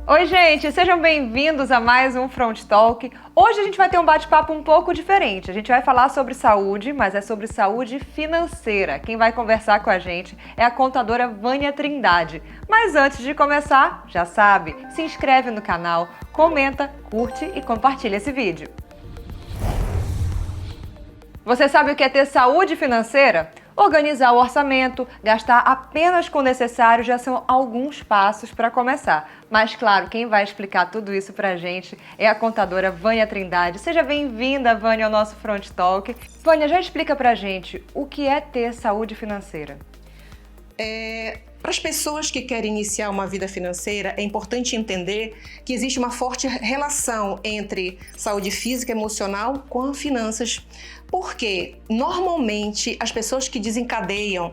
Oi, gente, sejam bem-vindos a mais um Front Talk. Hoje a gente vai ter um bate-papo um pouco diferente. A gente vai falar sobre saúde, mas é sobre saúde financeira. Quem vai conversar com a gente é a contadora Vânia Trindade. Mas antes de começar, já sabe, se inscreve no canal, comenta, curte e compartilha esse vídeo. Você sabe o que é ter saúde financeira? Organizar o orçamento, gastar apenas com o necessário já são alguns passos para começar. Mas claro, quem vai explicar tudo isso pra gente é a contadora Vânia Trindade. Seja bem-vinda, Vânia, ao nosso Front Talk. Vânia, já explica pra gente o que é ter saúde financeira. Para as pessoas que querem iniciar uma vida financeira, é importante entender que existe uma forte relação entre saúde física e emocional com finanças. Porque, normalmente, as pessoas que desencadeiam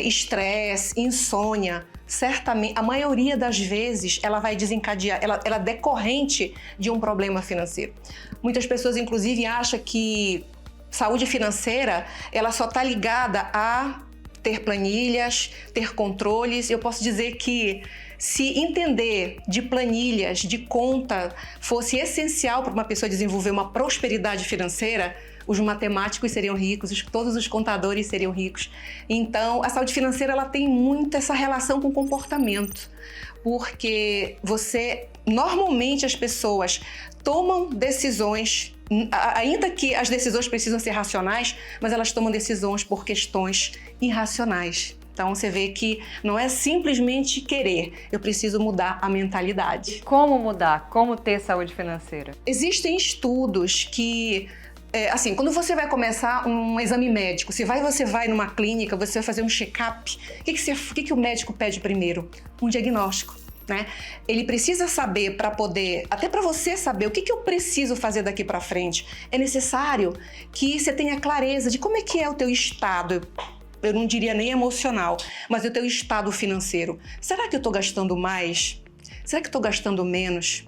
estresse, insônia, certamente, a maioria das vezes, ela vai desencadear, ela é decorrente de um problema financeiro. Muitas pessoas, inclusive, acham que saúde financeira, ela só está ligada a ter planilhas, ter controles. Eu posso dizer que se entender de planilhas, de conta, fosse essencial para uma pessoa desenvolver uma prosperidade financeira, os matemáticos seriam ricos, todos os contadores seriam ricos. Então, a saúde financeira ela tem muito essa relação com o comportamento, porque normalmente as pessoas tomam decisões, ainda que as decisões precisam ser racionais, mas elas tomam decisões por questões irracionais. Então, você vê que não é simplesmente querer, eu preciso mudar a mentalidade. Como mudar? Como ter saúde financeira? Existem estudos que quando você vai começar um exame médico, você vai numa clínica, você vai fazer um check-up, o que o médico pede primeiro? Um diagnóstico, né? Ele precisa saber até para você saber o que eu preciso fazer daqui para frente. É necessário que você tenha clareza de como é que é o teu estado, eu não diria nem emocional, mas o teu estado financeiro. Será que eu estou gastando mais? Será que eu estou gastando menos?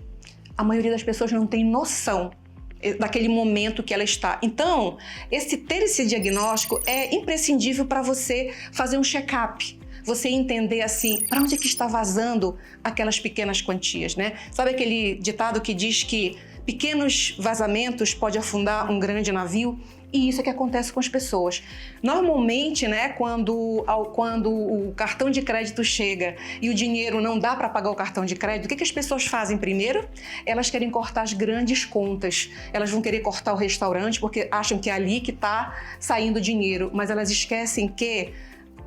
A maioria das pessoas não tem noção daquele momento que ela está. Então, ter esse diagnóstico é imprescindível para você fazer um check-up. Você entender assim, para onde é que está vazando aquelas pequenas quantias, né? Sabe aquele ditado que diz que pequenos vazamentos podem afundar um grande navio? E isso é que acontece com as pessoas. Normalmente, né, quando o cartão de crédito chega e o dinheiro não dá para pagar o cartão de crédito, o que as pessoas fazem primeiro? Elas querem cortar as grandes contas. Elas vão querer cortar o restaurante porque acham que é ali que está saindo dinheiro. Mas elas esquecem que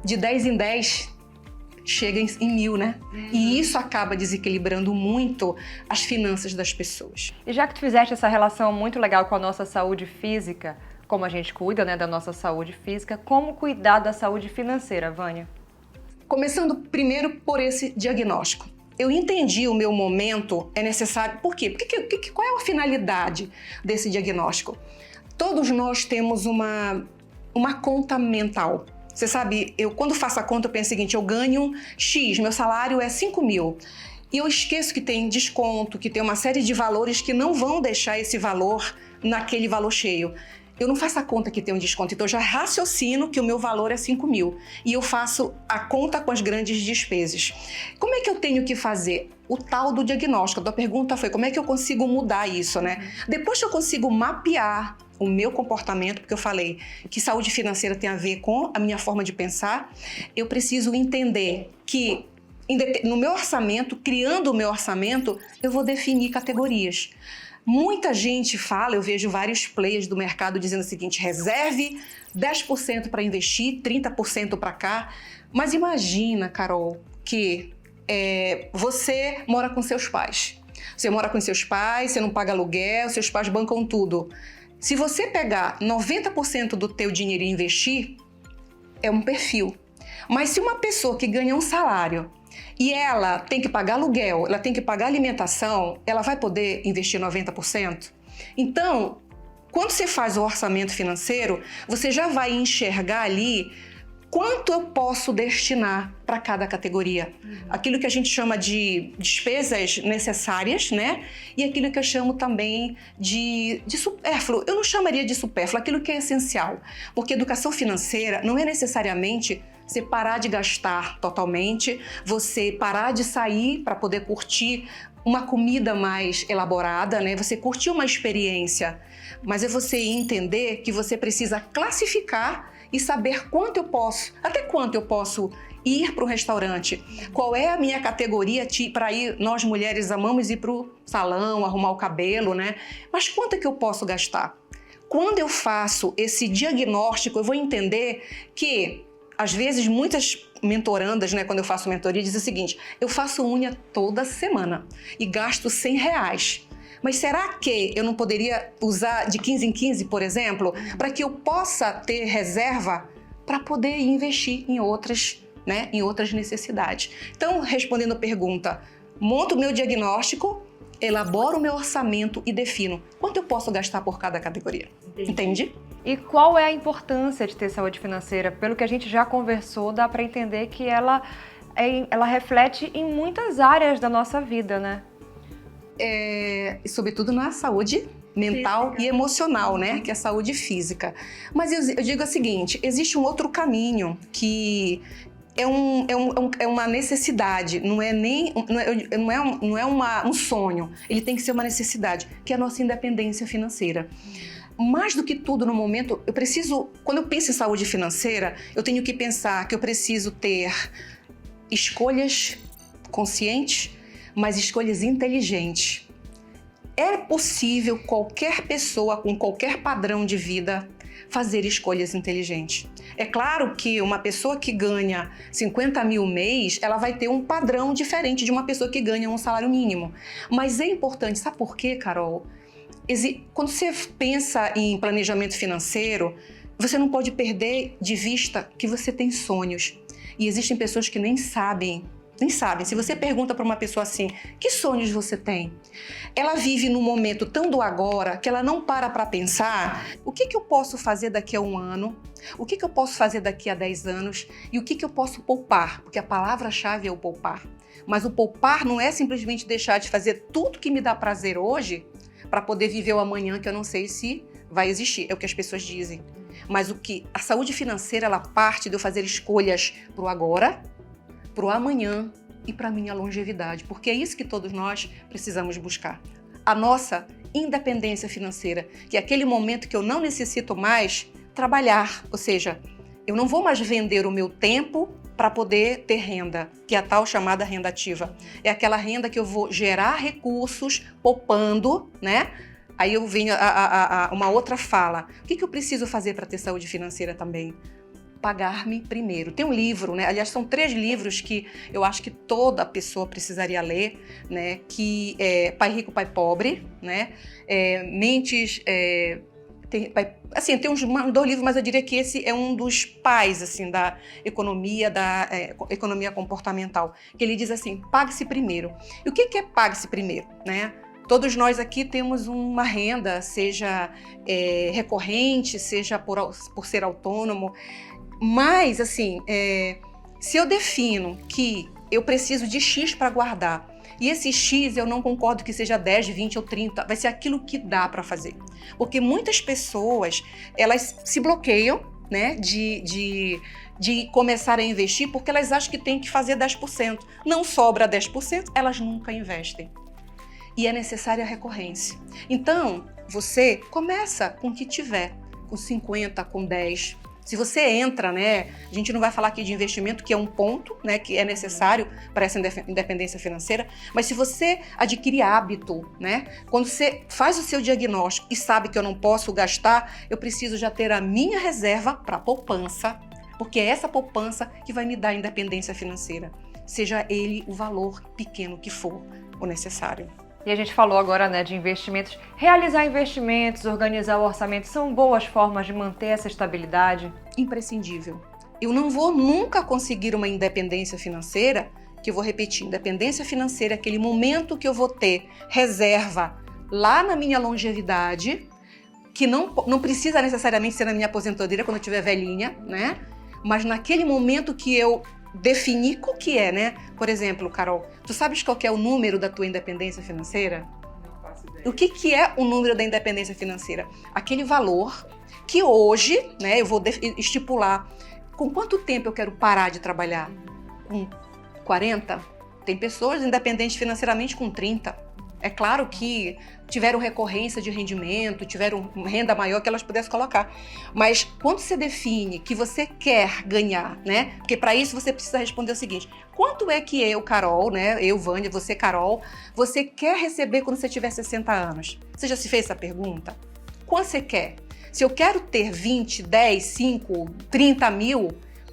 de 10 em 10 chega em 1.000, né? E isso acaba desequilibrando muito as finanças das pessoas. E já que tu fizeste essa relação muito legal com a nossa saúde física, como a gente cuida, né, da nossa saúde física, como cuidar da saúde financeira, Vânia? Começando primeiro por esse diagnóstico. Eu entendi o meu momento, é necessário... Por quê? Qual é a finalidade desse diagnóstico? Todos nós temos uma conta mental. Você sabe, quando faço a conta, eu penso o seguinte, eu ganho X, meu salário é 5.000. E eu esqueço que tem desconto, que tem uma série de valores que não vão deixar esse valor naquele valor cheio. Eu não faço a conta que tem um desconto, então eu já raciocino que o meu valor é 5.000 e eu faço a conta com as grandes despesas. Como é que eu tenho que fazer? O tal do diagnóstico. A pergunta foi como é que eu consigo mudar isso, né? Depois que eu consigo mapear o meu comportamento, porque eu falei que saúde financeira tem a ver com a minha forma de pensar, eu preciso entender que no meu orçamento, criando o meu orçamento, eu vou definir categorias. Muita gente fala, eu vejo vários players do mercado dizendo o seguinte, reserve 10% para investir, 30% para cá. Mas imagina, Carol, que você mora com seus pais. Você mora com seus pais, você não paga aluguel, seus pais bancam tudo. Se você pegar 90% do teu dinheiro e investir, é um perfil. Mas se uma pessoa que ganha um salário e ela tem que pagar aluguel, ela tem que pagar alimentação, ela vai poder investir 90%? Então, quando você faz o orçamento financeiro, você já vai enxergar ali quanto eu posso destinar para cada categoria. Aquilo que a gente chama de despesas necessárias, né? E aquilo que eu chamo também de supérfluo. Eu não chamaria de supérfluo, aquilo que é essencial. Porque educação financeira não é necessariamente você parar de gastar totalmente, você parar de sair para poder curtir uma comida mais elaborada, né? Você curtir uma experiência, mas é você entender que você precisa classificar e saber até quanto eu posso ir para o restaurante, qual é a minha categoria para ir, nós mulheres amamos ir para o salão, arrumar o cabelo, né? Mas quanto é que eu posso gastar? Quando eu faço esse diagnóstico, eu vou entender que, às vezes, muitas mentorandas, né, quando eu faço mentoria, dizem o seguinte: eu faço unha toda semana e gasto R$100. Mas será que eu não poderia usar de 15 em 15, por exemplo, para que eu possa ter reserva para poder investir em outras, né, em outras necessidades? Então, respondendo a pergunta, monto o meu diagnóstico, elaboro o meu orçamento e defino quanto eu posso gastar por cada categoria. Entende? E qual é a importância de ter saúde financeira? Pelo que a gente já conversou, dá para entender que ela reflete em muitas áreas da nossa vida, né? Sobretudo na saúde mental e emocional, né? Que é a saúde física. Mas eu digo o seguinte, existe um outro caminho que é uma necessidade, não é um sonho, ele tem que ser uma necessidade, que é a nossa independência financeira. Mais do que tudo no momento, quando eu penso em saúde financeira, eu tenho que pensar que eu preciso ter escolhas conscientes, mas escolhas inteligentes. É possível qualquer pessoa com qualquer padrão de vida fazer escolhas inteligentes. É claro que uma pessoa que ganha 50 mil mês, ela vai ter um padrão diferente de uma pessoa que ganha um salário mínimo. Mas é importante, sabe por quê, Carol? Quando você pensa em planejamento financeiro, você não pode perder de vista que você tem sonhos. E existem pessoas que nem sabem. Se você pergunta para uma pessoa assim, que sonhos você tem? Ela vive num momento tão do agora que ela não para pensar o que eu posso fazer daqui a um ano, o que eu posso fazer daqui a 10 anos e o que eu posso poupar, porque a palavra-chave é o poupar. Mas o poupar não é simplesmente deixar de fazer tudo que me dá prazer hoje para poder viver o amanhã que eu não sei se vai existir, é o que as pessoas dizem. Mas a saúde financeira, ela parte de eu fazer escolhas para o agora, para o amanhã e para a minha longevidade, porque é isso que todos nós precisamos buscar. A nossa independência financeira, que é aquele momento que eu não necessito mais trabalhar, ou seja, eu não vou mais vender o meu tempo para poder ter renda, que é a tal chamada renda ativa. É aquela renda que eu vou gerar recursos poupando, né? Aí eu venho a uma outra fala. O que eu preciso fazer para ter saúde financeira também? Pagar-me primeiro. Tem um livro, né? Aliás, são 3 livros que eu acho que toda pessoa precisaria ler, né? Que é Pai Rico, Pai Pobre, né? Tem uns 2 livros, mas eu diria que esse é um dos pais, assim, da economia comportamental, que ele diz assim, pague-se primeiro. E o que é pague-se primeiro, né? Todos nós aqui temos uma renda, seja recorrente, seja por ser autônomo, mas, assim, se eu defino que eu preciso de X para guardar, e esse X eu não concordo que seja 10, 20 ou 30, vai ser aquilo que dá para fazer. Porque muitas pessoas, elas se bloqueiam, né, de começar a investir porque elas acham que tem que fazer 10%. Não sobra 10%, elas nunca investem. E é necessária a recorrência. Então, você começa com o que tiver, com 50, com 10. Se você entra, né, a gente não vai falar aqui de investimento, que é um ponto, né, que é necessário para essa independência financeira, mas se você adquirir hábito, né, quando você faz o seu diagnóstico e sabe que eu não posso gastar, eu preciso já ter a minha reserva para poupança, porque é essa poupança que vai me dar independência financeira, seja ele o valor pequeno que for o necessário. E a gente falou agora, né, de investimentos. Realizar investimentos, organizar o orçamento, são boas formas de manter essa estabilidade? Imprescindível. Eu não vou nunca conseguir uma independência financeira, que eu vou repetir, independência financeira é aquele momento que eu vou ter reserva lá na minha longevidade, que não precisa necessariamente ser na minha aposentadoria quando eu estiver velhinha, né? Mas naquele momento que eu definir o que é, né? Por exemplo, Carol, tu sabes qual que é o número da tua independência financeira? Não faço ideia. O que é o número da independência financeira? Aquele valor que hoje, né, eu vou estipular Com quanto tempo eu quero parar de trabalhar? Com 40? Tem pessoas independentes financeiramente com 30. É claro que tiveram recorrência de rendimento, tiveram renda maior que elas pudessem colocar. Mas quando você define que você quer ganhar, né? Porque para isso você precisa responder o seguinte: quanto é que eu, Carol, né? Eu, Vânia, você, Carol, você quer receber quando você tiver 60 anos? Você já se fez essa pergunta? Quanto você quer? Se eu quero ter 20, 10, 5, 30 mil,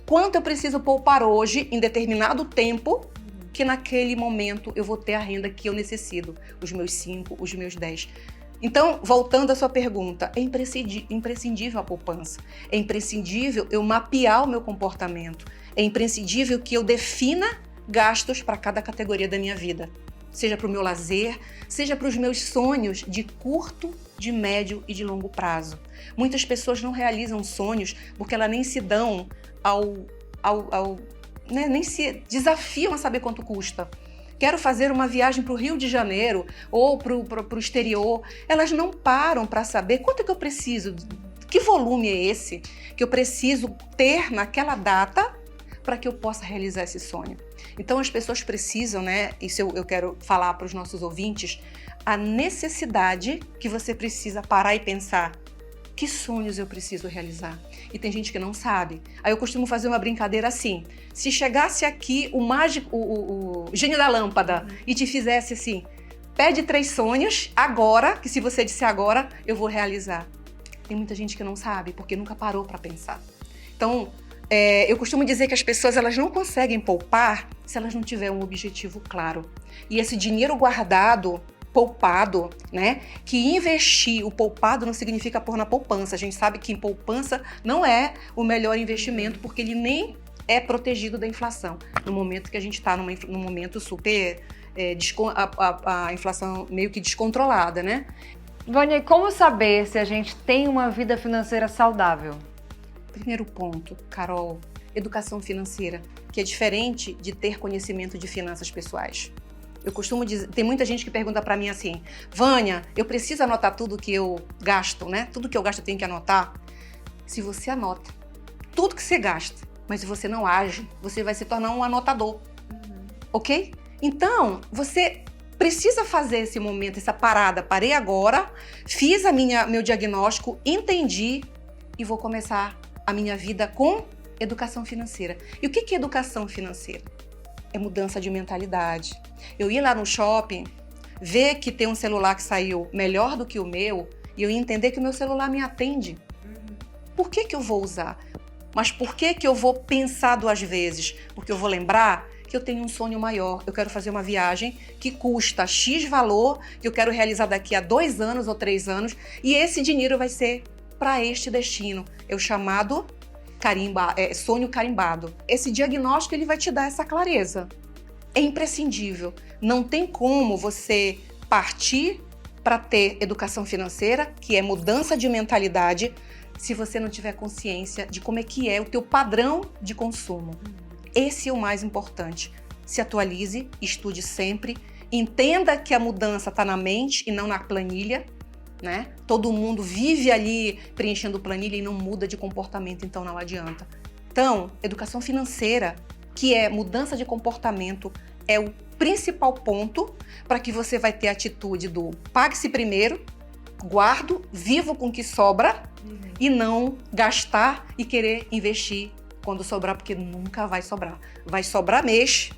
quanto eu preciso poupar hoje em determinado tempo que naquele momento eu vou ter a renda que eu necessito, os meus 5, os meus 10. Então, voltando à sua pergunta, é imprescindível a poupança, é imprescindível eu mapear o meu comportamento, é imprescindível que eu defina gastos para cada categoria da minha vida, seja para o meu lazer, seja para os meus sonhos de curto, de médio e de longo prazo. Muitas pessoas não realizam sonhos porque elas nem se dão nem se desafiam a saber quanto custa. Quero fazer uma viagem para o Rio de Janeiro ou para o exterior. Elas não param para saber quanto é que eu preciso, que volume é esse que eu preciso ter naquela data para que eu possa realizar esse sonho. Então as pessoas precisam, né? Isso eu quero falar para os nossos ouvintes, a necessidade que você precisa parar e pensar: que sonhos eu preciso realizar? E tem gente que não sabe. Aí eu costumo fazer uma brincadeira assim: se chegasse aqui o gênio da lâmpada e te fizesse assim, pede 3 sonhos agora, que se você disser agora, eu vou realizar. Tem muita gente que não sabe, porque nunca parou para pensar. Então, eu costumo dizer que as pessoas elas não conseguem poupar se elas não tiverem um objetivo claro. E esse dinheiro guardado, poupado, né? Que investir, o poupado não significa pôr na poupança. A gente sabe que em poupança não é o melhor investimento, porque ele nem é protegido da inflação. No momento que a gente está num momento super, a inflação meio que descontrolada, né? Vânia, e como saber se a gente tem uma vida financeira saudável? Primeiro ponto, Carol, educação financeira, que é diferente de ter conhecimento de finanças pessoais. Eu costumo dizer, tem muita gente que pergunta para mim assim: Vânia, eu preciso anotar tudo que eu gasto, né? Tudo que eu gasto eu tenho que anotar. Se você anota tudo que você gasta, mas se você não age, você vai se tornar um anotador, ok? Então, você precisa fazer esse momento, essa parada. Parei agora, fiz meu diagnóstico, entendi e vou começar a minha vida com educação financeira. E o que é educação financeira? É mudança de mentalidade. Eu ir lá no shopping, ver que tem um celular que saiu melhor do que o meu e eu entender que o meu celular me atende. Por que eu vou usar? Mas por que eu vou pensar 2 vezes? Porque eu vou lembrar que eu tenho um sonho maior. Eu quero fazer uma viagem que custa X valor, que eu quero realizar daqui a 2 anos ou 3 anos, e esse dinheiro vai ser para este destino. É o chamado sonho carimbado. Esse diagnóstico ele vai te dar essa clareza. É imprescindível. Não tem como você partir para ter educação financeira, que é mudança de mentalidade, se você não tiver consciência de como é que é o teu padrão de consumo. Esse é o mais importante. Se atualize, estude sempre, entenda que a mudança está na mente e não na planilha, né? Todo mundo vive ali preenchendo planilha e não muda de comportamento, então não adianta. Então, educação financeira, que é mudança de comportamento, é o principal ponto para que você vai ter a atitude do pague-se primeiro, guardo, vivo com o que sobra e não gastar e querer investir quando sobrar, porque nunca vai sobrar. Vai sobrar mês,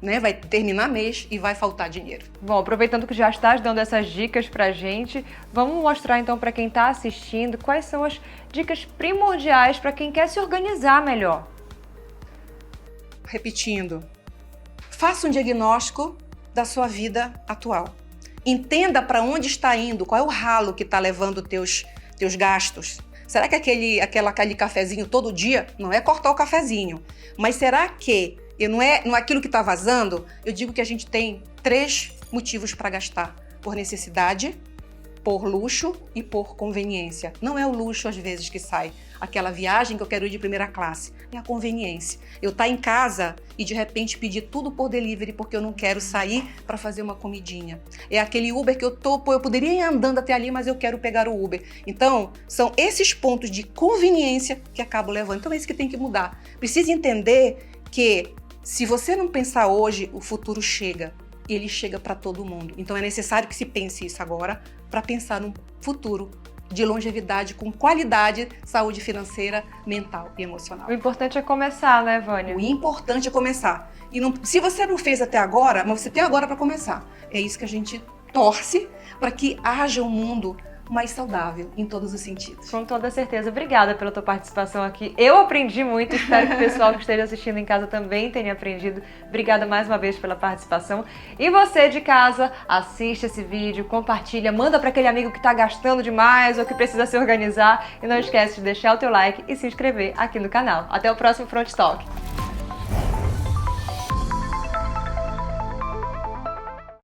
né? Vai terminar mês e vai faltar dinheiro. Bom, aproveitando que já estás dando essas dicas pra gente, vamos mostrar então para quem está assistindo quais são as dicas primordiais para quem quer se organizar melhor. Repetindo, faça um diagnóstico da sua vida atual. Entenda para onde está indo, qual é o ralo que está levando teus gastos. Será que aquele cafezinho todo dia? Não é cortar o cafezinho, mas será que não é aquilo que está vazando? Eu digo que a gente tem 3 motivos para gastar: por necessidade, por luxo e por conveniência. Não é o luxo às vezes que sai. aquela viagem que eu quero ir de primeira classe. É a conveniência. Eu estar em casa e de repente pedir tudo por delivery porque eu não quero sair para fazer uma comidinha. É aquele Uber que eu poderia ir andando até ali, mas eu quero pegar o Uber. Então, são esses pontos de conveniência que acabam levando. Então é isso que tem que mudar. Precisa entender que se você não pensar hoje, o futuro chega. E ele chega para todo mundo. Então é necessário que se pense isso agora para pensar num futuro de longevidade com qualidade, saúde financeira, mental e emocional. O importante é começar, né, Vânia? O importante é começar. E não, se você não fez até agora, mas você tem agora para começar. É isso que a gente torce para que haja um mundo mais saudável em todos os sentidos. Com toda certeza. Obrigada pela tua participação aqui. Eu aprendi muito, espero que o pessoal que esteja assistindo em casa também tenha aprendido. Obrigada mais uma vez pela participação. E você de casa, assiste esse vídeo, compartilha, manda para aquele amigo que está gastando demais ou que precisa se organizar. E não esquece de deixar o teu like e se inscrever aqui no canal. Até o próximo Front Talk.